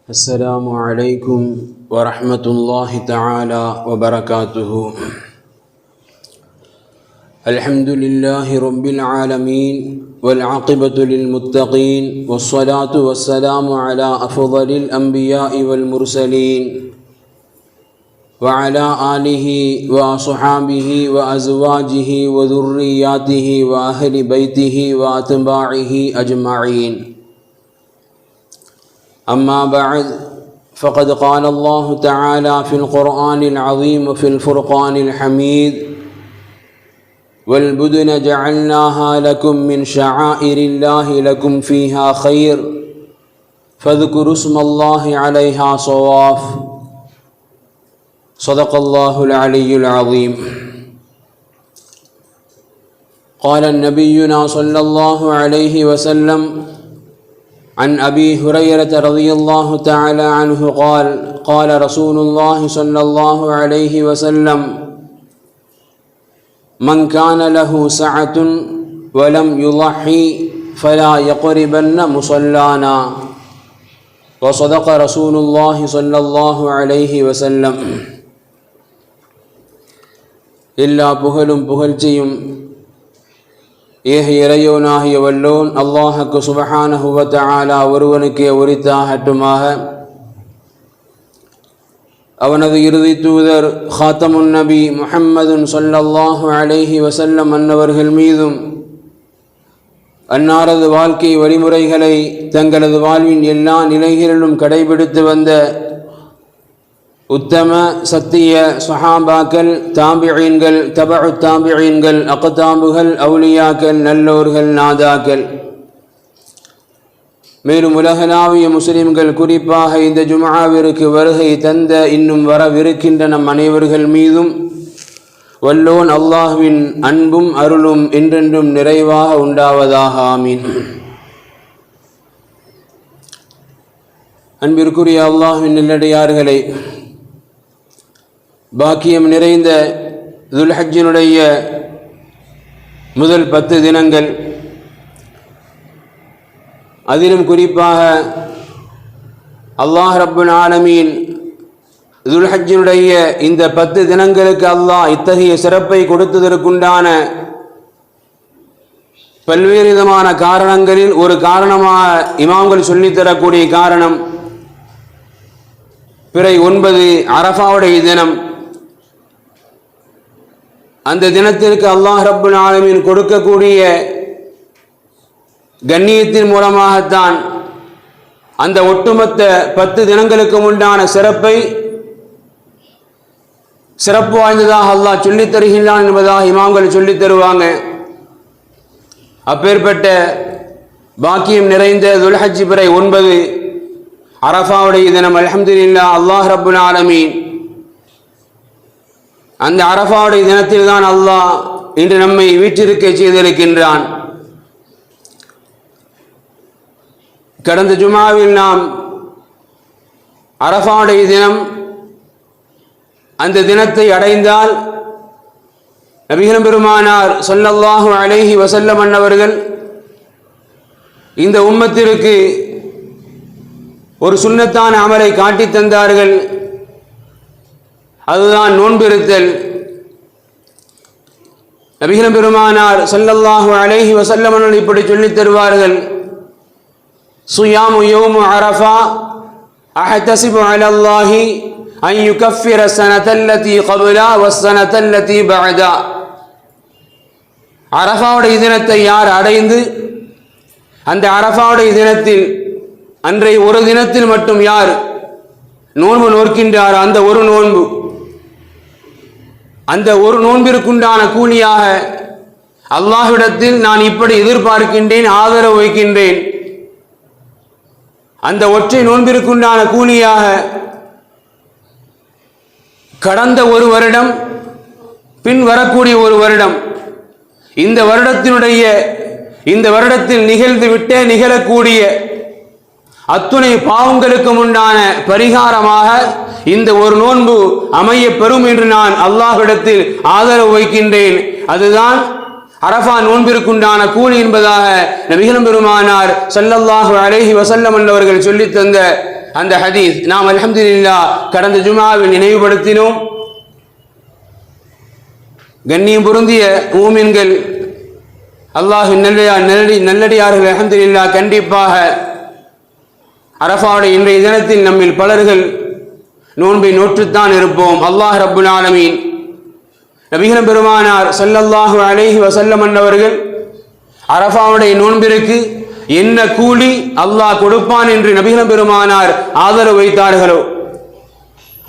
السلام عليكم ورحمة الله تعالى وبركاته. الحمد لله رب العالمين والعاقبة للمتقين والصلاة والسلام على أفضل الأنبياء والمرسلين وعلى آله وأصحابه وأزواجه وذرياته وأهل بيته وأتباعه أجمعين. أما بعد، فقد قال الله تعالى في القرآن العظيم وفي الفرقان الحميد: والبدن جعلناها لكم من شعائر الله لكم فيها خير فاذكروا اسم الله عليها صواف. صدق الله العلي العظيم. قال نبينا صلى الله عليه وسلم عن أبي هريرة رضي الله تعالى عنه قال: قال رسول الله صلى الله عليه وسلم: من كان له سعة ولم يضحي فلا يقربن مصلانا. وصدق رسول الله صلى الله عليه وسلم. எல்லா புகழும் புகழ்ச்சியும் ஏக இறையோனாகிய வல்லோன் அல்லாஹுக்கு சுப்ஹானஹு வ தஆலா ஒருவனுக்கே உரித்தாகட்டுமாக. அவனது இறுதி தூதர் ஹாத்தமுன் நபி முஹம்மதுன் ஸல்லல்லாஹு அலைஹி வஸல்லம் அன்னவர்கள் மீதும் அன்னாரது வாழ்க்கை வழிமுறைகளை தங்களது வாழ்வின் எல்லா நிலைகளிலும் கடைபிடித்து வந்த உத்தம சத்திய சஹாபாக்கள், தாபிஈன்கள், தபஉ தாபிஈன்கள், அக்தாபுகள், அவுலியாக்கள், நல்லோர்கள், நாதாக்கள், மேலும் உலகளாவிய முஸ்லிம்கள் குறிப்பாக இந்த ஜும்ஆவிற்கு வருகை தந்த இன்னும் வரவிருக்கின்ற நம் அனைவர்கள் மீதும் வல்லோன் அல்லாஹ்வின் அன்பும் அருளும் என்றென்றும் நிறைவாக உண்டாவதாக. ஆமீன். அன்பிற்குரிய அல்லாஹ்வின் நல்லடியார்களே, பாக்கியம் நிறைந்த துல்ஹஜ்ஜினுடைய முதல் 10 தினங்கள், அதிலும் குறிப்பாக அல்லாஹ் ரப்புல் ஆலமீன் துல்ஹஜ்ஜினுடைய இந்த 10 தினங்களுக்கு அல்லாஹ் இத்தகைய சிறப்பை கொடுத்ததற்குண்டான பல்வேறு விதமான காரணங்களில் ஒரு காரணமாக இமாம்கள் சொல்லித்தரக்கூடிய காரணம், பிறை 9 அரஃபாவுடைய தினம். அந்த தினத்திற்கு அல்லாஹ் ரப்புல் ஆலமீன் கொடுக்கக்கூடிய கண்ணியத்தின் மூலமாகத்தான் அந்த ஒட்டுமொத்த 10 தினங்களுக்கு உண்டான சிறப்பு வாய்ந்ததாக அல்லாஹ் சொல்லித் தருகின்றான் என்பதாக இமாம்கள் சொல்லித் தருவாங்க. அப்பேற்பட்ட பாக்கியம் நிறைந்த துல்ஹஜ் பிறை 9 அரஃபாவுடைய தினம். அல்ஹம்துலில்லாஹ், அல்லாஹ் ரப்புல் ஆலமீன் அந்த அரஃபாவுடைய தினத்தில் தான் அல்லாஹ் இன்று நம்மை வீற்றிருக்க செய்திருக்கின்றான். கடந்த ஜுமாவில் நாம் அரஃபாவுடைய தினம், அந்த தினத்தை அடைந்தால் நபிகள் பெருமானார் ஸல்லல்லாஹு அலைஹி வஸல்லம் அன்னவர்கள் இந்த உம்மத்திற்கு ஒரு சுன்னத்தான அமலை காட்டித் தந்தார்கள். அதுதான் நோன்பிருத்தல். நபிகள் பெருமானார் ஸல்லல்லாஹு அலைஹி வஸல்லம் அவர்கள் இப்படி சொல்லித் தருவார்கள்: சுயாமு யௌமு அரஃபா அஹ்தஸிபு அலல்லாஹி அன் யுகஃபிர ஸனத்தல்லதி கப்லா வஸ்ஸனத்தல்லதி பஅதா. அரஃபாவுடைய தினத்தை யார் அடைந்து அந்த அரஃபாவுடைய தினத்தில் அன்றைய ஒரு தினத்தில் மட்டும் யார் நோன்பு நோக்கின்றார், அந்த ஒரு நோன்பு, அந்த ஒரு நோன்பிற்குண்டான கூலியாக அல்லாஹ்விடத்தில் நான் இப்படி எதிர்பார்க்கின்றேன், ஆதரவு வைக்கின்றேன். அந்த ஒற்றை நோன்பிற்குண்டான கூலியாக கடந்த ஒரு வருடம், பின் வரக்கூடிய ஒரு வருடம், இந்த வருடத்தில் நிகழக்கூடிய அத்துணை பாவங்களுக்கும் உண்டான பரிகாரமாக இந்த ஒரு நோன்பு அமைய பெறும் என்று நான் அல்லாஹ்விடத்தில் ஆதரவு வைக்கின்றேன். அதுதான் அரஃபா நோன்பிற்குண்டான கூலி என்பதாக நபிகள் பெருமானார் ஸல்லல்லாஹு அலைஹி வஸல்லம் அவர்கள் சொல்லித் தந்த அந்த ஹதீஸ் நாம் அல்ஹம்துலில்லாஹ் கடந்த ஜும்ஆவில் நினைவுபடுத்தினோம். கண்ணியம் பொருந்திய மூமின்கள், அல்லாஹ்வின் நல்லடியார்கள், அல்ஹம்துலில்லாஹ் கண்டிப்பாக அரஃபாவுடைய இன்றைய தினத்தில் நம்மில் பலர்கள் நோன்பை நோற்றுத்தான் இருப்போம். அல்லாஹ் ரப்புல் ஆலமீன் நபிகள் பெருமானார் ஸல்லல்லாஹு அலைஹி வஸல்லம் அவர்கள் அரஃபாவுடைய நோன்பிற்கு என்ன கூலி அல்லாஹ் கொடுப்பான் என்று நபிகள் பெருமானார் ஆதரவு வைத்தார்களோ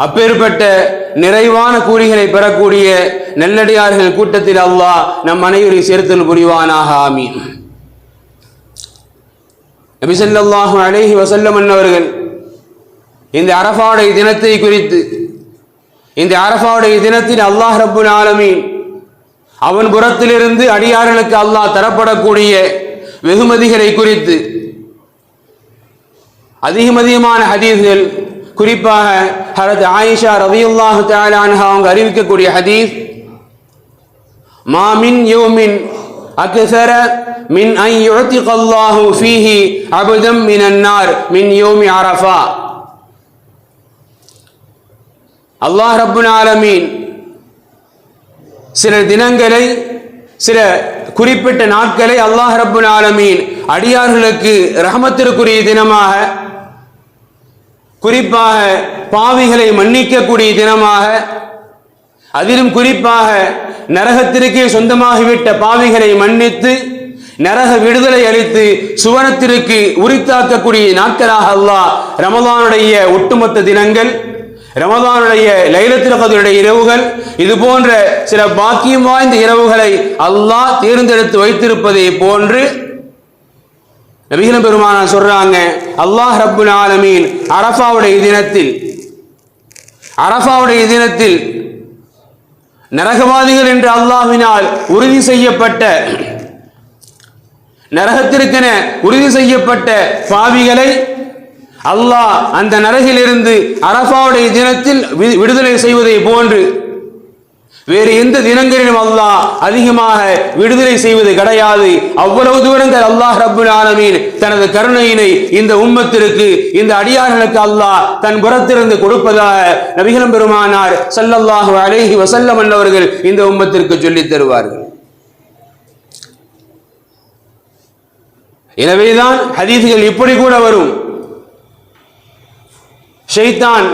அப்பேற்பட்ட நிறைவான கூலிகளை பெறக்கூடிய நல்லடியார்கள் கூட்டத்தில் அல்லாஹ் நம் அனைவரையும் சேர்த்தல் புரிவானாக. ஆமீன். நபி ஸல்லல்லாஹு அலைஹி வஸல்லம் அவர்கள் இந்த அரஃபாவுடைய தினத்தை குறித்து, இந்த அரஃபாவுடைய தினத்தில் அல்லாஹ் ரப்புல் ஆலமீன் அவன் புறத்திலிருந்து அடியார்களுக்கு அல்லாஹ் தரப்படக்கூடிய வெகுமதிகளை குறித்து அதிகமான ஹதீஸ்கள், குறிப்பாக ஹஜ்ரத் ஆயிஷா ரலியல்லாஹு தஆலா அன்ஹா அவங்க அறிவிக்கக்கூடிய ஹதீஸ், மா மின் யௌமின் அக்ஸர மின் அன் யுஅதிகல்லாஹு ஃபீஹி அபதம் மினன் நார் மின் யௌமி அரஃபா. அல்லாஹ் ரப்புல் ஆலமீன் சில தினங்களை, சில குறிப்பிட்ட நாட்களை அல்லாஹ் ரப்புல் ஆலமீன் அடியார்களுக்கு ரஹமத்திற்குரிய தினமாக, குறிப்பாக பாவிகளை மன்னிக்கக்கூடிய தினமாக, அதிலும் குறிப்பாக நரகத்திற்கே சொந்தமாகிவிட்ட பாவிகளை மன்னித்து நரக விடுதலை அளித்து சுவனத்திற்கு உரித்தாக்கக்கூடிய நாட்களாக அல்லாஹ் ரமலானுடைய ஒட்டுமொத்த தினங்கள், ரமலானுடைய லைலத்துல் கத்ருடைய இரவுகள், இது போன்ற சில பாக்கியம் வாய்ந்த இரவுகளை அல்லாஹ் தேர்ந்தெடுத்து வைத்திருப்பதை போன்று நபிகள் பெருமானார் சொல்றாங்க, அல்லாஹ் ரப்புல் ஆலமீன் அரஃபாவுடைய தினத்தில் நரகவாதிகள் என்று அல்லாஹ்வினால் உறுதி செய்யப்பட்ட, நரகத்திற்கென உறுதி செய்யப்பட்ட பாவிகளை அல்லாஹ் அந்த நரகிலிருந்து அரஃபாவுடைய தினத்தில் விடுதலை செய்வதை போன்று வேறு எந்த தினங்களிலும் அல்லாஹ் அதிகமாக விடுதலை செய்வது கிடையாது. அவ்வளவு தூரங்கள் அல்லாஹ் ரப்புல் ஆலமீன் தனது கருணையினை இந்த உம்மத்திற்கு, இந்த அடியார்களுக்கு அல்லாஹ் தன் புறத்திலிருந்து கொடுப்பதாக நபிகள் பெருமானார் ஸல்லல்லாஹு அலைஹி வஸல்லம் அவர்கள் இந்த உம்மத்திற்கு சொல்லித் தருவார்கள். எனவேதான் ஹதீஸ்கள் இப்படி கூட வரும், ஷைத்தான்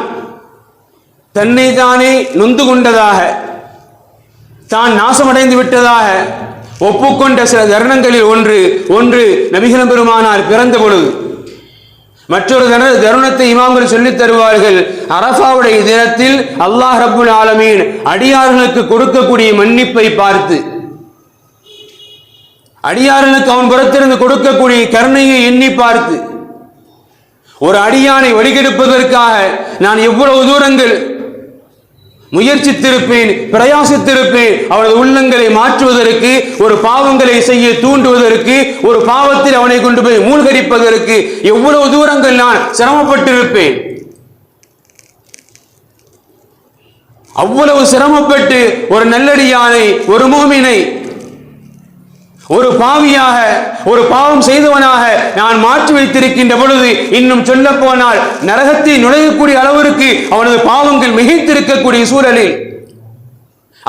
தன்னை தானே நொந்து கொண்டதாக, தான் நாசமடைந்து விட்டதாக ஒப்புக்கொண்ட சில தருணங்களில் ஒன்று நபிகள் பெருமானார் பிறந்த பொழுது. மற்றொரு தருணத்தை இமாம்கள் சொல்லித் தருவார்கள், அரஃபாவுடைய தினத்தில் அல்லாஹ் ரப்புல் ஆலமீன் அடியார்களுக்கு கொடுக்கக்கூடிய மன்னிப்பை பார்த்து, அடியார்களுக்கு அவன் புறத்திலிருந்து கொடுக்கக்கூடிய கருணையை எண்ணி பார்த்து, ஒரு அடியானை வழிகெடுப்பதற்காக நான் எவ்வளவு தூரங்கள் முயற்சித்திருப்பேன், பிரயாசித்திருப்பேன், அவனது உள்ளங்களை மாற்றுவதற்கு, ஒரு பாவங்களை செய்ய தூண்டுவதற்கு, ஒரு பாவத்தில் அவனை கொண்டு போய் மூழ்கடிப்பதற்கு எவ்வளவு தூரங்கள் நான் சிரமப்பட்டிருப்பேன். அவ்வளவு சிரமப்பட்டு ஒரு நல்லடியானை, ஒரு மூமினை, ஒரு பாவியாக, ஒரு பாவம் செய்தவனாக நான் மாற்றி வைத்திருக்கின்ற பொழுது, இன்னும் சொல்ல போனால் நரகத்தை நுழையக்கூடிய அளவிற்கு அவனது பாவங்கள் மிகைத்திருக்கக்கூடிய சூழலில்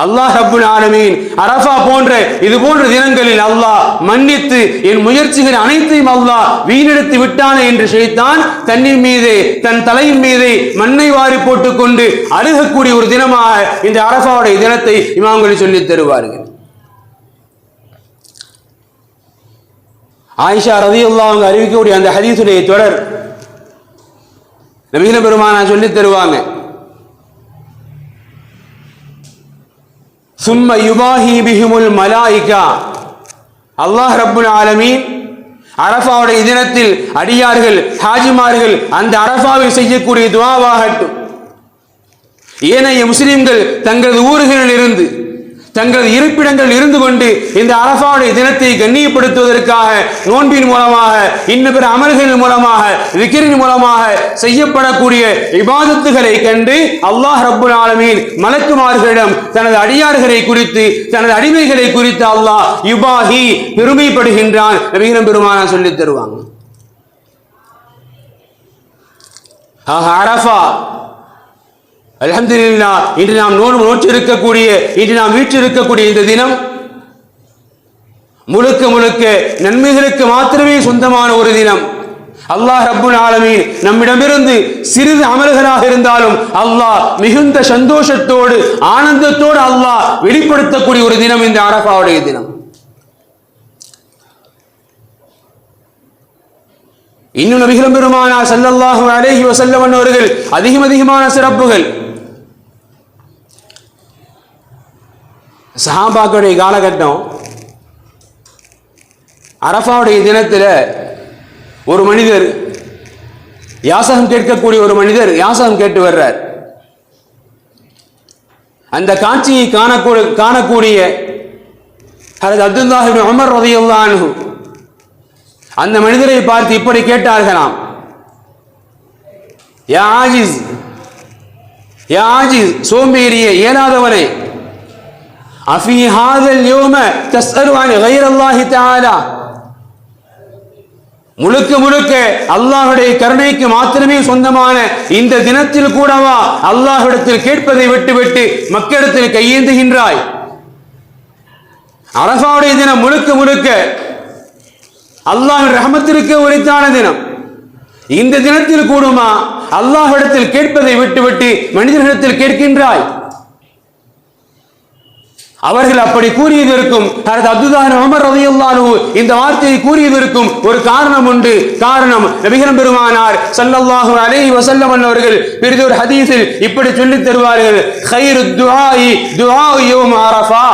அல்லாஹ் ரப்புல் ஆலமீன் அரஃபா போன்ற இது போன்ற தினங்களில் அல்லாஹ் மன்னித்து என் முயற்சிகள் அனைத்தையும் அல்லாஹ் வீணெடுத்து விட்டானே என்று ஷைத்தான் தன்னின் மீது, தன் தலையின் மீது மண்ணை வாரி போட்டுக் கொண்டு அழுகக்கூடிய ஒரு தினமாக இந்த அரஃபாவுடைய தினத்தை இமாம்கள் சொல்லித் தருவார்கள். ஆயிஷா ரலியல்லாஹு அன்ஹா அறிவிக்கக்கூடிய அந்த ஹதீஸுடைய தொடர் நபிகள் பெருமானார் சொல்லித் தருவாங்க, சும்ம யுபாஹி பிஹிமுல் மலாயிகா, அல்லாஹ் ரப்புல் ஆலமீன் அரஃபாவுடைய தினத்தில் அடியார்கள், ஹாஜிமார்கள் அந்த அரஃபாவில் செய்யக்கூடிய துஆவாகட்டும், ஏனைய முஸ்லிம்கள் தங்களது ஊர்களில் இருந்து, தங்களது இருப்பிடங்கள் இருந்து கொண்டு இந்த அரஃபாவுடைய தினத்தை கண்ணியப்படுத்துவதற்காக நோன்பின் மூலமாக, இன்னும் பிற அமல்களின் மூலமாக, விக்ரின் மூலமாக செய்யப்படக்கூடிய இபாதத்துகளை கண்டு அல்லாஹ் ரப்புல் ஆலமீன் மலக்குமார்களிடம் தனது அடியார்களை குறித்து, தனது அடிமைகளை குறித்து அல்லாஹ் யுபாஹி பெருமைப்படுகின்றான். நபிகள் பெருமானார் சொல்லித் தருவாங்க. அரஃபா. அல்ஹம்துலில்லாஹ், இன்று நாம் நோற்று இருக்கக்கூடிய, இன்று நாம் வீற்றிருக்கக்கூடிய இந்த தினம் முழுக்க முழுக்க நன்மைகளுக்கு மாத்திரமே சொந்தமான ஒரு தினம். அல்லாஹ் ரப்புல் ஆலமீன் நம்மிடமிருந்து சிறிது அமல்களாக இருந்தாலும் அல்லாஹ் மிகுந்த சந்தோஷத்தோடு ஆனந்தத்தோடு அல்லாஹ் வெளிப்படுத்தக்கூடிய ஒரு தினம் இந்த அரஃபாவுடைய தினம். இன்னும் நபிகள் பெருமானார் ஸல்லல்லாஹு அலைஹி வஸல்லம் அவர்கள் அதிகமான சிறப்புகள். சஹாபாக்களுடைய காலகட்டம், அரஃபாவுடைய தினத்தில் ஒரு மனிதர் யாசகம் கேட்கக்கூடிய ஒரு மனிதர் யாசகம் கேட்டு வர்றார். அந்த காட்சியை காணக்கூடிய ஹஜ்ரத் அப்துல்லாஹ் இப்னு உமர் ரலியல்லாஹு அன்ஹு அந்த மனிதரை பார்த்து இப்படி கேட்டார்களாம், யா ஆஜிஸ், சோம்பேறியே, இயலாதவனே, அஃபீ ஹாதல் யௌம தஸ்அலு அன் கைரல்லாஹி தஆலா, முழுக்க முழுக்க அல்லாஹ்வுடைய கருணைக்கு மாத்திரமே சொந்தமான இந்த தினத்தில் கூடவா அல்லாஹ்விடத்தில் கேட்பதை விட்டுவிட்டு மக்களிடத்தில் கையேந்துகின்றாய்? அரஃபாவுடைய தினம் முழுக்க முழுக்க அல்லாஹ்வின் ரஹமத்திற்கு உரித்தான தினம். இந்த தினத்தில் கூடுமா அல்லாஹ்விடத்தில் கேட்பதை விட்டுவிட்டு மனிதர்களிடத்தில் கேட்கின்றாய்? அவர்கள் அப்படி கூறியதற்கும் ஹஜ்ரத் அப்துல்லாஹ் இப்னு உமர் ரலியல்லாஹு அன்ஹு இந்த வார்த்தையை கூறியதற்கும் ஒரு காரணம் உண்டு. காரணம், நபிகள் பெருமானார் ஸல்லல்லாஹு அலைஹி வஸல்லம் அவர்கள் பெரிதொரு ஹதீஸில் இப்படி சொல்லித் தருவார்கள், கைருத் துஆஇ துஆஉ யௌம் அரஃபா.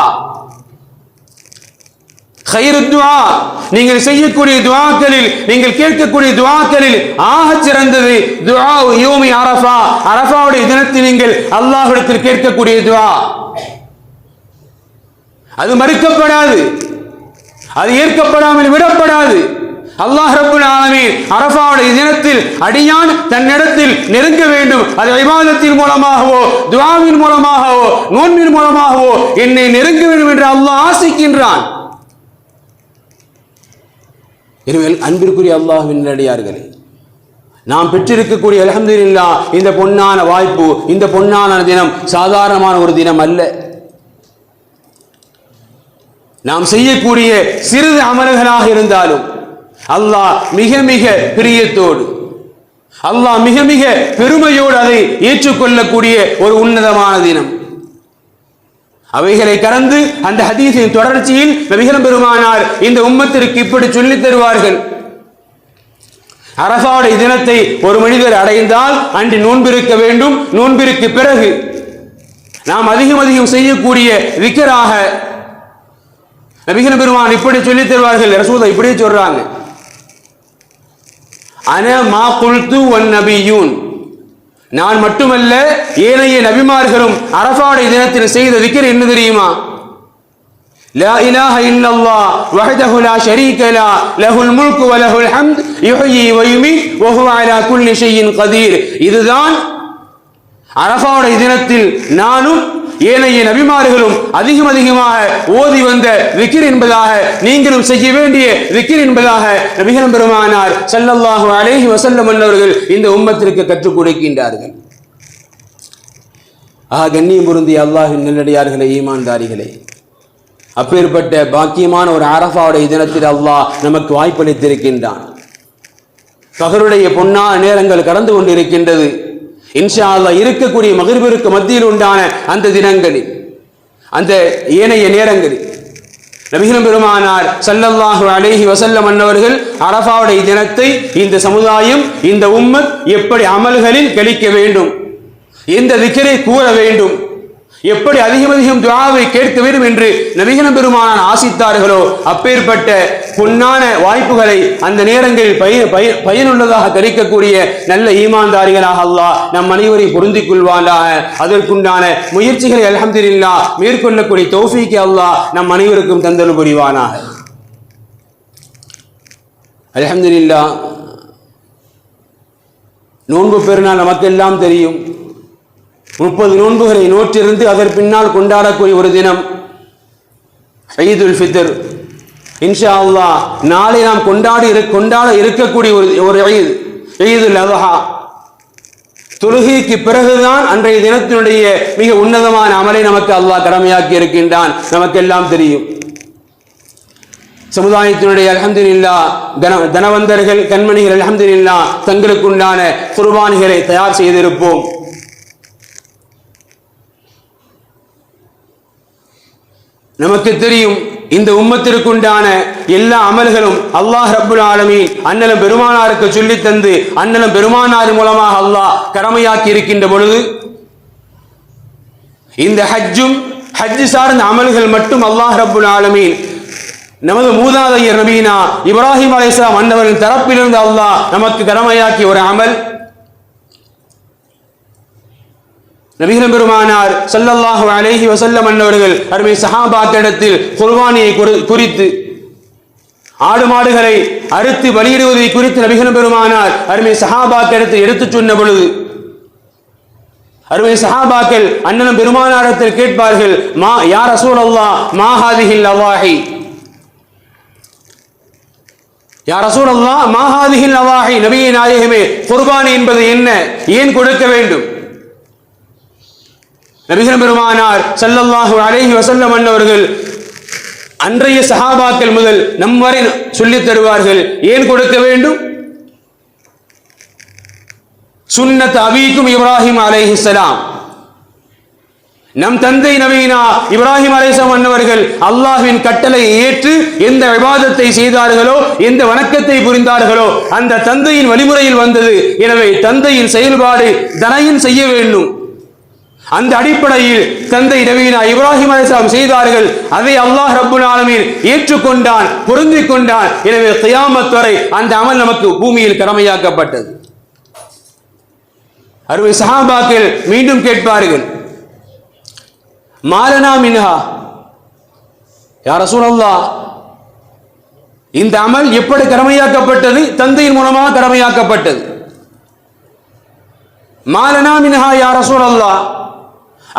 கைருத் துஆ, நீங்கள் செய்யக்கூடிய துஆக்களில், நீங்கள் கேட்கக்கூடிய துஆக்களில் ஆகச் சிறந்தது துஆஉ யௌமி அரஃபா, அரஃபாவுடைய தினத்தில் நீங்கள் அல்லாஹ்விடத்தில் கேட்கக்கூடிய துஆ. அது மறுக்கப்படாது, அது ஏற்கப்படாமல் விடப்படாது. அல்லாஹ் ரப்புல் ஆலமீன் அரஃபாவுடைய தினத்தில் அடியான் தன்னிடத்தில் நெருங்க வேண்டும், அது இபாதத்தின் மூலமாகவோ துஆவின் மூலமாகவோ நோன்பின் மூலமாகவோ என்னை நெருங்க வேண்டும் என்று அல்லாஹ் ஆசிக்கின்றான். எனவே அன்பிற்குரிய அல்லாஹ்வின் நல்லடியார்களே, நாம் பெற்றிருக்கக்கூடிய அல்ஹம்துலில்லாஹ் இந்த பொன்னான வாய்ப்பு, இந்த பொன்னான தினம் சாதாரணமான ஒரு தினம் அல்ல. நாம் செய்யக்கூடிய சிறிது அமல்களாக இருந்தாலும் அல்லாஹ் மிக மிக பிரியத்தோடு, அல்லாஹ் மிக மிக பெருமையோடு அதை ஏற்றுக்கொள்ளக்கூடிய ஒரு உன்னதமான தினம். அவைகளை கடந்து அந்த ஹதீஸின் தொடர்ச்சியில் நபிகள் பெருமானார் இந்த உம்மத்திற்கு இப்படி சொல்லித் தருவார்கள், அரஃபாவுடைய தினத்தை ஒரு மனிதர் அடைந்தால் அன்று நோன்பிருக்க வேண்டும். நோன்பிற்கு பிறகு நாம் அதிகம் செய்யக்கூடிய விக்ராக நபிகள் பெருமான் இப்படி சொல்லித் தருவார்கள். ரசூலுல்லாஹ் இப்படியே சொல்றாங்க, அன மா குல்து வன் நபியூன், நான் மட்டுமல்ல ஏனைய நபிமார்களும் அரஃபாவுடைய தினத்தில் செய்த விக்ர் என்ன தெரியுமா? லா இலாஹ இல்லல்லாஹ் வஹ்தஹு லா ஷரீக லா லஹுல் முல்கு வ லஹுல் ஹம்த் யுஹ்யி வ யுமீத் வ ஹுவ அலா குல்லி ஷைஇன் கதீர். இதுதான் அரஃபாவுடைய தினத்தில் நானும் ஏனைய நபிமார்களும் அதிகமாக ஓதி வந்த விக்ர் என்பதாக, நீங்களும் செய்ய வேண்டிய விக்ர் என்பதாக நபிகள் பெருமானார் ஸல்லல்லாஹு அலைஹி வஸல்லம் அவர்கள் இந்த உம்மத்திற்கு கற்றுக் கொடுக்கின்றார்கள். கண்ணியம் பொருந்திய அல்லாஹ்வின் நல்லடியார்களே, ஈமான்தாரிகளே, அப்பேற்பட்ட பாக்கியமான ஒரு அரஃபாவுடைய தினத்தில் அல்லாஹ் நமக்கு வாய்ப்பளித்திருக்கின்றான். பகருடைய பொன்னான நேரங்கள் கடந்து கொண்டிருக்கின்றது. இன்ஷா அல்லாஹ் இருக்கக்கூடிய மக்ரிபிற்கு மத்தியில் உண்டான அந்த தினங்களில், அந்த ஏனைய நேரங்களில் நபிகள் பெருமானார் ஸல்லல்லாஹு அலைஹி வஸல்லம் அவர்கள் அரஃபாவுடைய தினத்தை இந்த சமுதாயம், இந்த உம்மத் எப்படி அமல்களில் கழிக்க வேண்டும், எந்த திக்ரை கூற வேண்டும், எப்படி அதிகம் துஆவை கேட்க வேண்டும் என்று நபிகள் பெருமானார் ஆசித்தார்களோ அப்பேற்பட்ட பொன்னான வாய்ப்புகளை அந்த நேரங்களில் பயனுள்ளதாக கிடைக்கக்கூடிய நல்ல ஈமான்தாரிகளாக அல்லாஹ் நம் அனைவரையும் பொருந்திக் கொள்வானாக. அதற்குண்டான முயற்சிகளை அல்ஹம்துலில்லாஹ் மேற்கொள்ளக்கூடிய தௌஃபீக்கை அல்லாஹ் நம் அனைவருக்கும் தந்தருள் புரிவானாக. அல்ஹம்துலில்லாஹ், நோன்பு பெருநாள் நமக்கெல்லாம் தெரியும். 30 நோன்புகளை நோற்றிருந்து அதன் பின்னால் கொண்டாடக்கூடிய ஒரு தினம் ஈதுல் ஃபித்ர். இன்ஷா அல்லாஹ் நாளை நாம் கொண்டாட இருக்கக்கூடிய ஒரு ஈதுல் அத்ஹா. தொழுகைக்கு பிறகுதான் அன்றைய தினத்தினுடைய மிக உன்னதமான அமலை நமக்கு அல்லாஹ் கடமையாக்கி இருக்கின்றான். நமக்கெல்லாம் தெரியும். சமுதாயத்தினுடைய அல்ஹம்துலில்லாஹ் தனவந்தர்கள் கண்மணிகள் அல்ஹம்துலில்லாஹ் தங்களுக்குண்டான குர்பானிகளை தயார் செய்திருப்போம். நமக்கு தெரியும் இந்த உம்மத்திற்குண்டான எல்லா அமல்களும் அல்லாஹ் ரப்புல் ஆலமீன் அண்ணலும் பெருமானாருக்கு சொல்லி தந்து அண்ணலும் பெருமானார் மூலமாக அல்லாஹ் கடமையாக்கி இருக்கின்ற பொழுது இந்த ஹஜ் சார்ந்த அமல்கள் மட்டும் அல்லாஹ் ரப்புல் ஆலமீன் நமது மூதாதையர் நபீனா இப்ராஹிம் அலைஹிஸ்ஸலாம் அன்னவரின் தரப்பிலிருந்து அல்லாஹ் நமக்கு கடமையாக்கி ஒரு அமல். நபிகள் பெருமானார் ஸல்லல்லாஹு அலைஹி வஸல்லம் அன்னவர்கள் அருமை சஹாபாக்களிடத்தில் குர்பானியை குறித்து ஆடு மாடுகளை அறுத்து பலியிடுவதை குறித்து நபிகள் பெருமானார் அருமை சஹாபாக்களிடத்தில் எடுத்துச் சொன்ன பொழுது அருமை சஹாபாக்கள் அண்ணனும் பெருமானாரிடத்தில் கேட்பார்கள், யா ரசூலல்லாஹ் மா ஹாதிஹில் அவாஹி, யா ரசூலல்லாஹ் மா ஹாதிஹில் அவாஹி, நபியே நாயகமே குர்பானி என்பது என்ன, ஏன் கொடுக்க வேண்டும்? நபிகள் பெருமானார் ஸல்லல்லாஹு அலைஹி வஸல்லம் அன்னவர்கள் அன்றைய சஹாபாக்கள் முதல் நம் வரை சொல்லித் தருவார்கள். ஏன் கொடுக்க வேண்டும்? சுன்னத் அபீக்கும் இப்ராஹிம் அலைஹிஸ்ஸலாம், நம் தந்தை நபீனா இப்ராஹிம் அலைஹிஸ்ஸலாம் அன்னவர்கள் அல்லாஹ்வின் கட்டளை ஏற்று எந்த இபாதத்தை செய்தார்களோ, எந்த வணக்கத்தை புரிந்தார்களோ அந்த தந்தையின் வழிமுறையில் வந்தது. எனவே தந்தையின் செயல்பாடு தனையின் செய்ய வேண்டும். அந்த அடிப்படையில் தந்தை நபீனா இப்ராஹிம் அலைஹிஸ்ஸலாம் செய்தார்கள். அதை அல்லாஹ் ரப்புல் ஆலமீன் ஏற்றுக்கொண்டான், பொருந்திக் கொண்டான். எனவே கியாமத் வரை அந்த அமல் நமக்கு பூமியில் கடமையாக்கப்பட்டது. அருமை சஹாபாக்கள் மீண்டும் கேட்பார்கள், மாலனா மின்ஹா, யா ரசூலல்லாஹ் இந்த அமல் எப்படி கடமையாக்கப்பட்டது? தந்தையின் மூலமாக கடமையாக்கப்பட்டது. மாலனா மின்ஹா யா ரசூலல்லாஹ்,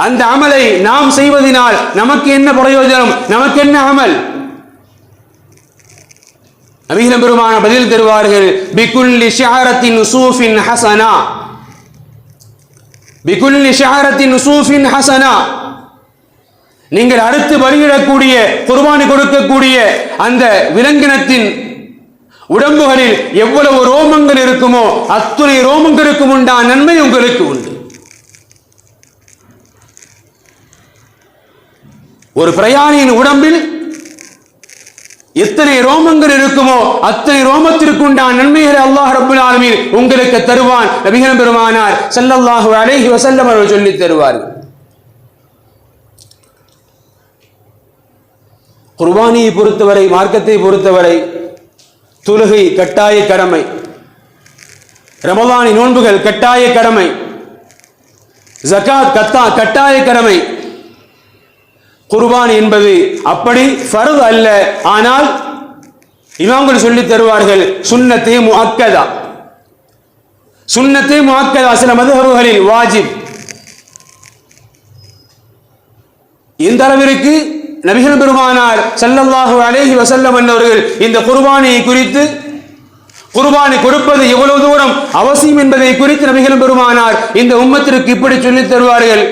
அந்த அமலை நாம் செய்வதனால் நமக்கு என்ன பிரயோஜனம், நமக்கு என்ன அமல்? நபிகள் பெருமானார் பதில் தருவார்கள், பிகுல்லி ஷஅரத்தின் நுசூஃபின் ஹஸனா, பிகுல்லி ஷஅரத்தின் நுசூஃபின் ஹஸனா, நீங்கள் அறுத்து பலியிடக்கூடிய குர்பானி கொடுக்கக்கூடிய அந்த விலங்கினத்தின் உடம்புகளில் எவ்வளவு ரோமங்கள் இருக்குமோ அத்துணை ரோமங்களுக்கும் உண்டான நன்மை உங்களுக்கு உண்டு. ஒரு பிரயாணியின் உடம்பில் எத்தனை ரோமங்கள் இருக்குமோ அத்தனை ரோமத்திற்கு உண்டான நன்மைகளை அல்லாஹ் ரப்புல் ஆலமீன் உங்களுக்கு தருவான். நபிகள் பெருமானார் ஸல்லல்லாஹு அலைஹி வஸல்லம் அவர்கள் சொல்லித் தருவார்கள். குர்பானியை பொறுத்தவரை, மார்க்கத்தை பொறுத்தவரை தொழுகை கட்டாய கடமை, ரமலானி நோன்புகள் கட்டாய கடமை, ஜகாத் கட்டாய கடமை. குர்பானி என்பது அப்படி ஃபர்து அல்ல, ஆனால் இமாம்கள் சொல்லித் தருவார்கள் சுன்னத்தே முஅக்கதா, சுன்னத்தே முஅக்கதா. சில மதுஹபுகளில் வாஜிப். இந்த அளவிற்கு நபிகள் பெருமானார் ஸல்லல்லாஹு அலைஹி வஸல்லம் அவர்கள் இந்த குர்பானியை குறித்து, குர்பானி கொடுப்பது எவ்வளவு தூரம் அவசியம் என்பதை குறித்து நபிகள் பெருமானார் இந்த உம்மத்திற்கு இப்படி சொல்லித் தருவார்கள்,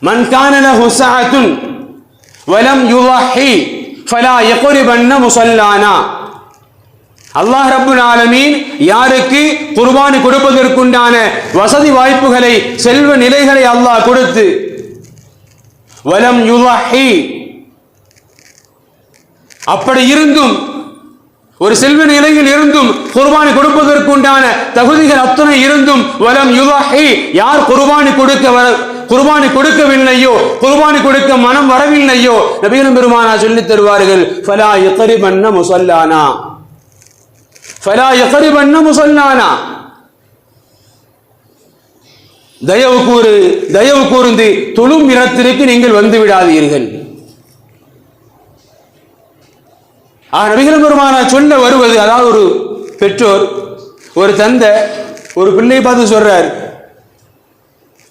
மன் கான லஹு ஸஅத்துன் வலம் யுضحி ஃபலா யக்ரிபன்ன முஸல்லானா. அல்லாஹ் ரப்புல் ஆலமீன் யாருக்கு குர்பானி கொடுப்பதற்குண்டான வசதி வாய்ப்புகளை, செல்வ நிலைகளை அல்லாஹ் கொடுத்து, வலம் யுضحி, அப்படி இருந்தும், ஒரு செல்வ நிலையில் இருந்தும் குர்பானி கொடுப்பதற்குண்டான தகுதிகள் அத்தனை இருந்தும் வலம் யுضحி, யார் குர்பானி கொடுக்கவில்லையோ, குர்பானி கொடுக்க மனம் வரவில்லையோ, நபிகள் பெருமானார் சொல்லித் தருவார்கள், ஃபலா யக்ரிபன்ன முஸல்லானா, ஃபலா யக்ரிபன்ன முஸல்லானா. தயவு கூர்ந்து தொழும் இடத்திற்கு நீங்கள் வந்து விடாதீர்கள். நபிகள் பெருமானார் சொல்ல வருவது, அதாவது ஒரு பெற்றோர், ஒரு தந்தை ஒரு பிள்ளை பார்த்து சொல்றார்,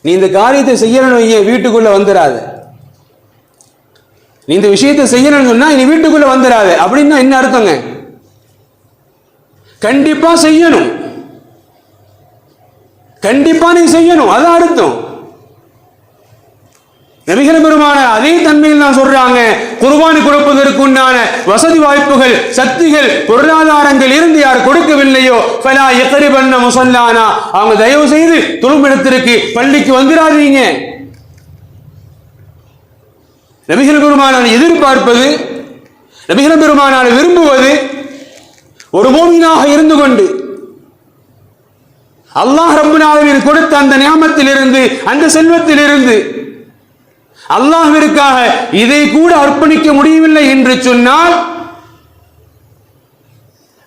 நீ இந்த காரியத்தை செய்யணும், வீட்டுக்குள்ள வந்துடாத, நீ இந்த விஷயத்தை செய்யணும்னு சொன்னா நீ வீட்டுக்குள்ள வந்துடாத. அப்படின்னா என்ன அர்த்தங்க? கண்டிப்பா செய்யணும். கண்டிப்பா நீ செய்யணும். அதான் அர்த்தம். நபிகள் பெருமானார் அதே தன்மையில் தான் சொல்றாங்க, குர்பானி கொடுப்பதற்கு உண்டான வசதி வாய்ப்புகள், சக்திகள், பொருளாதாரங்கள் இருந்து யார் கொடுக்கவில்லையோ ஃபலா யக்ரிபன்ன முஸல்லானா, அவங்க தயவு செய்து தொழுமிடத்திற்கு பள்ளிக்கு வந்துடாதீங்க. நபிகள் பெருமானார் எதிர்பார்ப்பது, நபிகள் பெருமானார் விரும்புவது, ஒரு மூமினாக இருந்து கொண்டு அல்லாஹ் ரப்பல் ஆலமீன் கொடுத்த அந்த நியாமத்தில் இருந்து, அந்த செல்வத்தில் இருந்து அல்லாஹ்விற்காக இதை கூட அர்ப்பணிக்க முடியவில்லை என்று சொன்னால்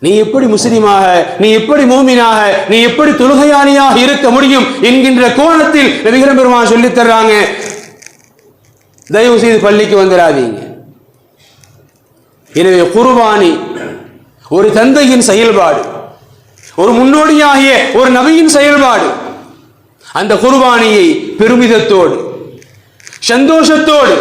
நீ எப்படி முஸ்லிமாக, நீ எப்படி மூமினாக, நீ எப்படி தொழுகையாளியாக இருக்க முடியும் என்கின்ற கோணத்தில் நபிகள் பெருமானார் சொல்லித் தர்றாங்க, தயவு செய்து பள்ளிக்கு வந்துடாதீங்க. எனவே குர்பானி ஒரு தந்தையின் செயல்பாடு, ஒரு முன்னோடியாகிய ஒரு நபியின் செயல்பாடு. அந்த குர்பானியை பெருமிதத்தோடு, சந்தோஷத்தோடு,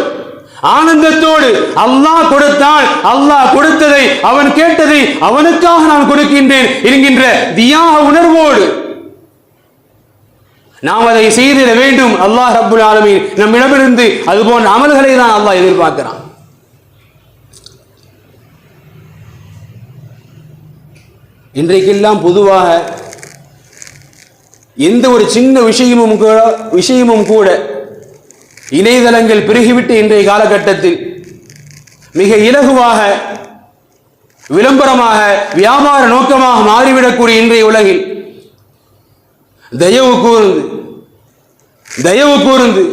ஆனந்தத்தோடு அல்லாஹ் கொடுத்தான், அல்லாஹ் கொடுத்ததை, அவன் கேட்டதை அவனுக்காக நான் கொடுக்கின்றேன் என்கின்ற தியாக உணர்வோடு நாம் அதை செய்திட வேண்டும். அல்லாஹ் ரப்புல் ஆலமீன் நம்மிடமிருந்து அது போன்ற அமல்களை தான் அல்லாஹ் எதிர்பார்க்கிறான். இன்றைக்கெல்லாம் பொதுவாக எந்த ஒரு சின்ன விஷயமும் கூட இணையதளங்கள் பெருகிவிட்டு இன்றைய காலகட்டத்தில் மிக இலகுவாக, விளம்பரமாக, வியாபார நோக்கமாக மாறிவிடக்கூடிய இன்றைய உலகில் தயவு கூர்ந்து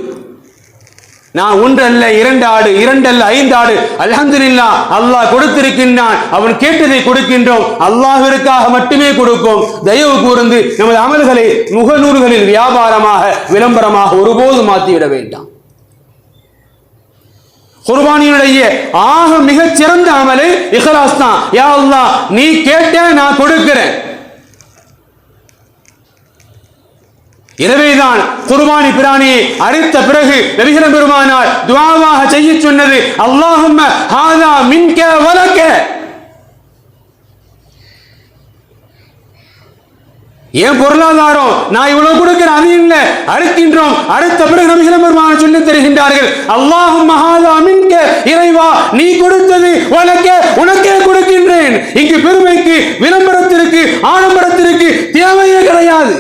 நான் ஒன்றல்ல, 2 ஆடு, 2 அல்ல 5 ஆடு, அல்ஹம்துலில்லாஹ் அல்லாஹ் கொடுத்திருக்கின்றான், அவன் கேட்டதை கொடுக்கின்றோம், அல்லாஹ்விற்காக மட்டுமே கொடுப்போம். தயவு கூர்ந்து நமது அமல்களை முகநூல்களில் வியாபாரமாக, விளம்பரமாக ஒருபோது மாற்றிவிட வேண்டாம். குர்பானியுடைய ஆக மிகச் சிறந்த அமலே இக்லாஸ் தான். யா அல்லாஹ் நீ கேட்ட நான் கொடுக்கிறேன். எனவேதான் குர்பானி பிராணியை அறுத்த பிறகு நபிகள் பெருமானார் துஆவாக செய்ய சொன்னது, அல்லாஹும்ம ஹாதா மின்க வலக. ஏன் பொருளாதாரம் நான் இவ்வளவு கொடுக்கிறேன் அது இல்ல, அறுக்கின்றோம். அறுத்த பிறகு நபிகள் பெருமானார் சொல்லி தருகின்றார்கள், அல்லாஹும்ம ஹாதா மின்க, இறைவா நீ கொடுத்தது வலக, உனக்கே கொடுக்கின்றேன். இங்கு பெருமைக்கு, விளம்பரத்திற்கு, ஆடம்பரத்திற்கு தேவையே கிடையாது.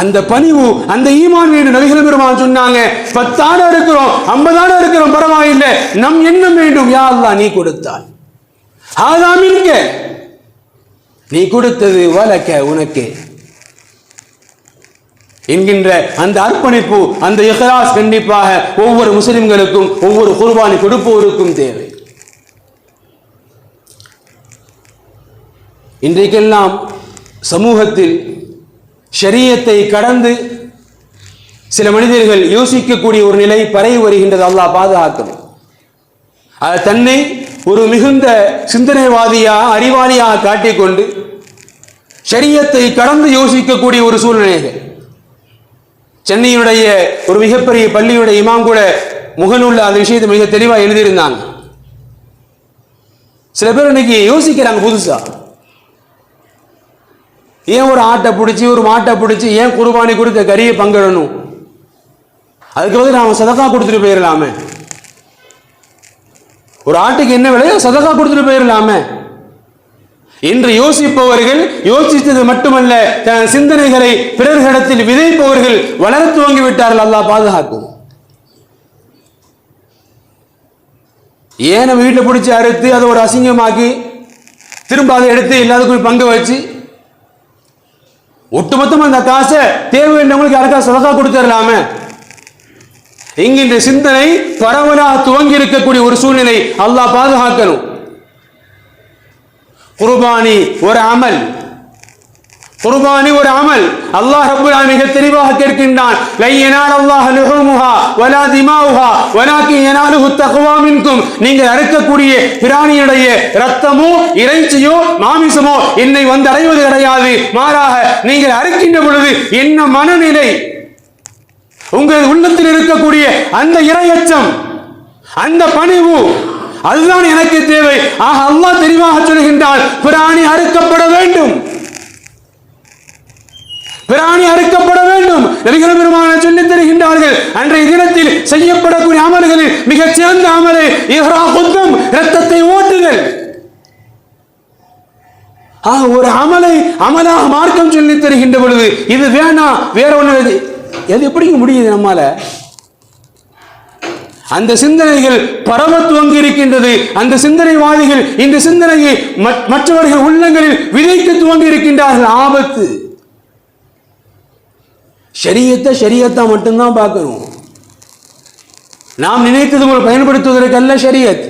அந்த பணிவு, அந்த ஈமான் வேண்டும். நபிகள் பெருமானார் சொன்னாங்க, 10 ஆடு இருக்கிறோம், 50 ஆடு இருக்கிறோம், பரவாயில்லை, நம் எண்ணம் வேண்டும், யா அல்லாஹ் நீ கொடுத்தாய், ஹாதா மின்க, நீ கொடுத்தது வலக்க, உனக்கே என்கின்ற அந்த அர்ப்பணிப்பு, அந்த இக்லாஸ் கண்டிப்பாக ஒவ்வொரு முஸ்லிம்களுக்கும், ஒவ்வொரு குர்பானி கொடுப்பவருக்கும் தேவை. இன்றைக்கெல்லாம் சமூகத்தில் ஷரியத்தை கடந்து சில மனிதர்கள் யோசிக்கக்கூடிய ஒரு நிலை பரவி வருகின்றது. அல்லாஹ் பாதுகாக்கணும். அது தன்னை ஒரு மிகுந்த சிந்தனைவாதியாக, அறிவாளியாக காட்டிக்கொண்டு ஷரியத்தை கடந்து யோசிக்கக்கூடிய ஒரு சூழ்நிலைகள். சென்னையுடைய ஒரு மிகப்பெரிய பள்ளியுடைய இமாம் கூட முகநூல்ல அந்த விஷயத்தை மிக தெளிவாக எழுதியிருந்தாங்க. சில பேர் இன்னைக்கு யோசிக்கிறாங்க புதுசா, ஏன் ஒரு ஆட்டை பிடிச்சி, ஒரு மாட்டை பிடிச்சி ஏன் குர்பானி கொடுத்த கறியை பங்கிடணும், அதுக்கு வந்து நாம சதகா கொடுத்துட்டு போயிடலாமே, ஒரு ஆட்டுக்கு என்ன விலையோ சதகா கொடுத்துட்டு போயிடலாமே என்று யோசிப்பவர்கள், யோசித்தது மட்டுமல்ல தன் சிந்தனைகளை பிறர்களிடத்தில் விதைப்பவர்கள் வளர துவங்கி விட்டார்கள். அல்லாஹ் பாதுகாக்கும். ஏன் நம்ம வீட்டை பிடிச்சி அறுத்து அதை ஒரு அசிங்கமாக்கி திரும்ப அதை எடுத்து எல்லாத்துக்கும் பங்கு வச்சு ஒட்டுமொத்தமா அந்த காசை தேவையின்றவங்களுக்கு யாருக்கா சதகா கொடுத்துடலாமே என்கின்ற சிந்தனை பரவலாக துவங்கி இருக்கக்கூடிய ஒரு சூழ்நிலை. அல்லாஹ் பாதுகாக்கணும். குர்பானி ஒரு அமல், குர்பானி ஒரு அமல். அல்லாஹ் ரப்பல் ஆலமீன் மிக தெளிவாக கேட்கின்றான், லை யனால அல்லாஹ் லுஹூமுஹா வலா திமாஉஹா வலாக்கின் யனாலுஹு தக்வா மின்கும். நீங்கள் அறுக்கக்கூடிய பிராணியுடைய இரத்தமோ இறைச்சியோ மாமிசமோ என்னை வந்து அடைவது கிடையாது. மாறாக நீங்கள் அறுக்கின்ற பொழுது என்ன மனநிலை, உங்கள் உள்ளத்தில் இருக்கக்கூடிய அந்த இறையச்சம், அந்த பணிவு, அதுதான் எனக்கு தேவை. ஆக அல்லாஹ் தெளிவாக சொல்கின்றான், பிராணி அறுக்கப்பட வேண்டும். பிராணி அறுக்கப்பட வேண்டும். நபிகள் பெருமானார் சொல்லித் தருகின்றார்கள், அன்றைய தினத்தில் செய்யப்படக்கூடிய அமல்களில் மிகச் சிறந்த அமலே இஹ்ராகுத்தம், இரத்தத்தை ஓட்டுதல். ஒரு அமலாக மார்க்கம் சொல்லித் தருகின்ற பொழுது இது வேணா வேற ஒன்று எது எப்படி முடியுது நம்மால? அந்த சிந்தனைகள் பரவ துவங்கி இருக்கின்றது. அந்த சிந்தனைவாதிகள் இந்த சிந்தனையை மற்றவர்கள் உள்ளங்களில் விதைக்க துவங்கி இருக்கின்றார்கள். ஆபத்து. ஷரியத்தை மட்டும்தான் பார்க்கணும். நாம் நினைத்தது போல பயன்படுத்துவதற்கு அல்ல ஷரியத்.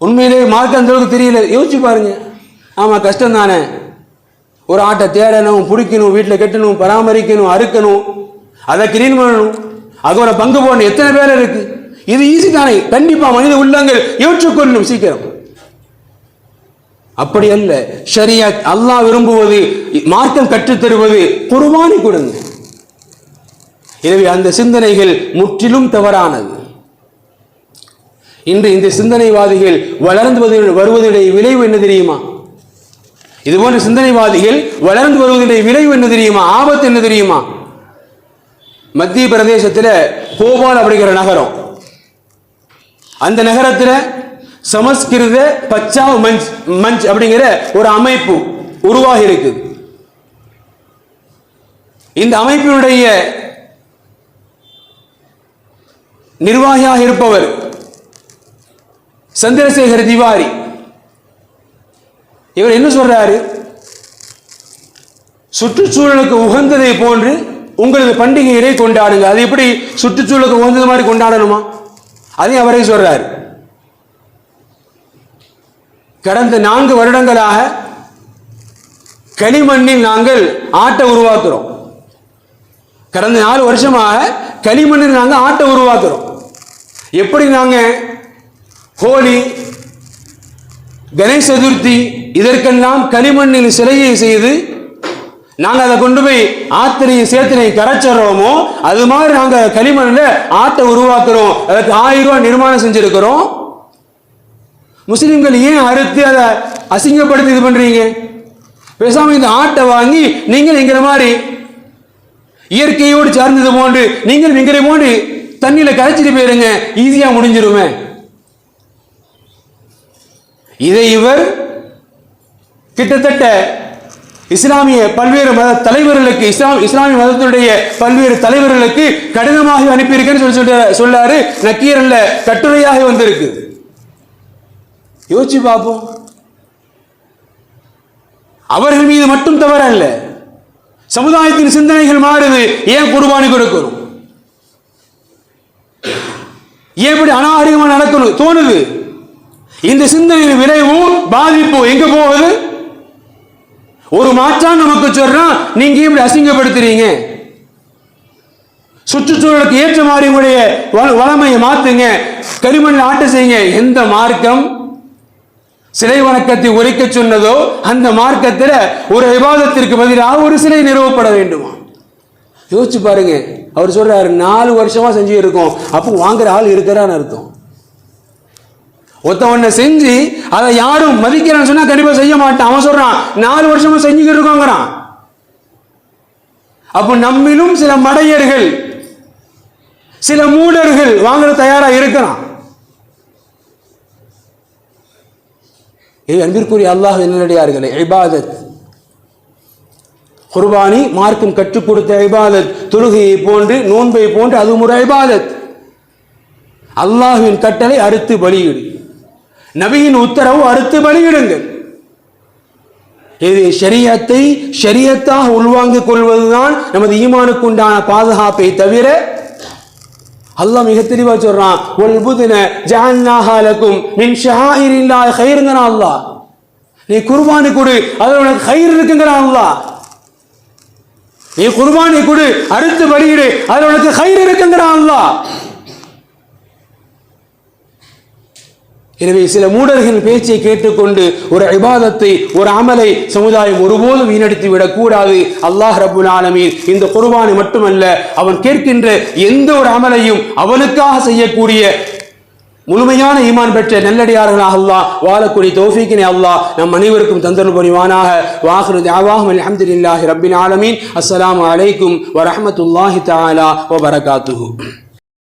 உண்மையிலே மார்க்க அந்த அளவுக்கு தெரியல. யோசிச்சு பாருங்க. ஆமா, கஷ்டம் தானே. ஒரு ஆட்டை தேடணும், பிடிக்கணும், வீட்டில் கட்டணும், பராமரிக்கணும், அறுக்கணும், அதை கிளீன் பண்ணணும், அதோட பங்கு போடணும். எத்தனை பேர் இருக்கு. இது ஈஸி தானே. கண்டிப்பா மனித உள்ளங்கள் ஏற்றுக்கொள்ளும் சீக்கிரம். அப்படி அல்ல. ஷரியத், அல்லாஹ் விரும்புவது, மார்க்கம் கற்றுத்தருவது குர்பானி கொடுங்க. எனவே அந்த சிந்தனைகள் முற்றிலும் தவறானது. இன்று இந்த சிந்தனைவாதிகள் வளர்ந்து வருவதனுடைய விளைவு என்ன தெரியுமா? இது போன்ற சிந்தனைவாதிகள் வளர்ந்து வருவதனுடைய விளைவு என்ன தெரியுமா? ஆபத்து என்ன தெரியுமா? மத்திய பிரதேசத்தில் போபால் அப்படிங்கிற நகரம். அந்த நகரத்தில் சமஸ்கிருத பச்சாவ் மஞ்ச் அப்படிங்கிற ஒரு அமைப்பு உருவாகி இருக்கு. இந்த அமைப்பினுடைய நிர்வாகியாக இருப்பவர் சந்திரசேகர் திவாரி. இவர் என்ன சொல்றாரு? சுற்றுச்சூழலுக்கு உகந்ததை போன்று உங்களது பண்டிகையை கொண்டாடுங்க. அது எப்படி சுற்றுச்சூழலுக்கு உகந்தது மாதிரி கொண்டாடணுமா? அதையும் அவரே சொல்றாரு. கடந்த 4 வருடங்களாக களிமண்ணில் நாங்கள் ஆட்டை உருவாக்குறோம். கடந்த 4 வருஷமாக களிமண்ணில் நாங்கள் ஆட்டை உருவாக்குறோம். எப்படி நாங்கள் ஹோலி, கணேச சதுர்த்தி இதற்கெல்லாம் களிமண்ணில் சிலையை செய்து நாங்கள் அதை கொண்டு போய் ஆத்திரையை சேத்தினை கரைச்சிடறோமோ, அது மாதிரி நாங்கள் களிமண்ணில் ஆட்டை உருவாக்குறோம். அதுக்கு 1000 ரூபாய் நிர்மாணம் செஞ்சிருக்கிறோம். முஸ்லிம்கள் ஏன் அறுத்து அதை அசிங்கப்படுத்தி இது பண்றீங்க? பேசாம இந்த ஆட்டை வாங்கி நீங்கள் என்கிற மாதிரி இயற்கையோடு சார்ந்தது போன்று நீங்கள் என்கிற போன்று தண்ணியில கரைச்சிட்டு போயிருங்க, ஈஸியா முடிஞ்சிருமே. இதை இவர் கிட்டத்தட்ட இஸ்லாமிய பல்வேறு மத தலைவர்களுக்கு, இஸ்லாமிய மதத்தினுடைய பல்வேறு தலைவர்களுக்கு கடினமாக அனுப்பியிருக்கேன்னு சொல்லாரு. நக்கீரல்ல கட்டுரையாக வந்திருக்கு. யோசிச்சு பார்ப்போம். அவர்கள் மீது மட்டும் தவறு அல்ல, சமுதாயத்தின் சிந்தனைகள் மாறுது. ஏன் குர்பானி கொடுக்கணும்? ஏன் இப்படி அநாகரிகமா நடக்கணும் தோணுது? இந்த சிந்தனையின் விளைவு பாதிப்பு எங்க போகுது? ஒரு மாற்றம் நமக்கு சொல்றான், நீங்க இப்படி அசிங்கப்படுத்துறீங்க, சுற்றுச்சூழலுக்கு ஏற்ற மாதிரி உங்களுடைய வளமையை மாத்துங்க, களிமண் ஆட்ட செய்யுங்க. எந்த மார்க்கம் சிலை வணக்கத்தை உரைக்க சொன்னதோ அந்த மார்க்கத்தில் ஒரு விவாதத்திற்கு பதிலாக ஒரு சிலை நிறுவப்பட வேண்டுமா? யோசிச்சு பாருங்க. அவர் சொல்றாரு 4 வருஷமா செஞ்சு இருக்கோம். அப்போ வாங்குற ஆள் இருக்கிறான்னு அர்த்தம். ஒருத்தவனை செஞ்சு அதை யாரும் மதிக்கிறான்னு சொன்னா கண்டிப்பா செய்ய மாட்டான். அவன் சொல்றான் 4 வருஷமா செஞ்சுக்கிட்டு இருக்கோங்கிறான். அப்ப நம்மிலும் சில மடையர்கள், சில மூடர்கள் வாங்குற தயாரா இருக்கிறான். அன்பிற்குரிய அல்லாஹ் நல்லடியார்களே, இபாதத், குர்பானி மார்க்கம் கற்றுக் கொடுத்த இபாதத். தொழுகையை போன்று, நோன்பை போன்று அதுவும் ஒரு இபாதத். அல்லாஹ்வின் கட்டளை அறுத்து பலியிடு, நபியின் உத்தரவு அறுத்து பலியிடுங்கள். இது ஷரியத்தை ஷரியத்தாக உள்வாங்கிக் கொள்வதுதான் நமது ஈமானுக்கு உண்டான பாதுகாப்பை தவிர, அல்லாஹ் மிக தெளிவா சொல்றான், ஒல் புத்ன ஜஅல்நாஹா லகும் மின் ஷஆயிரில்லாஹி கைருங்கனா. அல்லாஹ் நீ குர்பானி கொடு, அதுல உனக்கு கைர் இருக்குங்கற. அல்லாஹ் நீ குர்பானி கொடு, அறுத்து பலியிடு, அதுல உனக்கு கைர் இருக்குங்கற. அல்லாஹ். எனவே சில மூடர்களின் பேச்சை கேட்டுக்கொண்டு ஒரு இபாதத்தை, ஒரு அமலை சமுதாயம் ஒருபோதும் வீணடித்து விடக்கூடாது. அல்லாஹ் ரப்புல் ஆலமீன் இந்த குர்பானி மட்டுமல்ல, அவன் கேட்கின்ற எந்த ஒரு அமலையும் அவனுக்காக செய்யக்கூடிய முழுமையான ஈமான் பெற்ற நல்லடியார்களாக அல்லாஹ் வாழக்கூடிய தௌஃபீக்கினை அல்லாஹ் நம் அனைவருக்கும் தந்தருள் புரிவானாக. வாஹிரு தஅவாஹும் அல்ஹம்துலில்லாஹி ரப்பில் ஆலமீன். அஸ்ஸலாமு அலைக்கும் வரஹ்மத்துல்லாஹி தஆலா வ பரகாத்துஹு.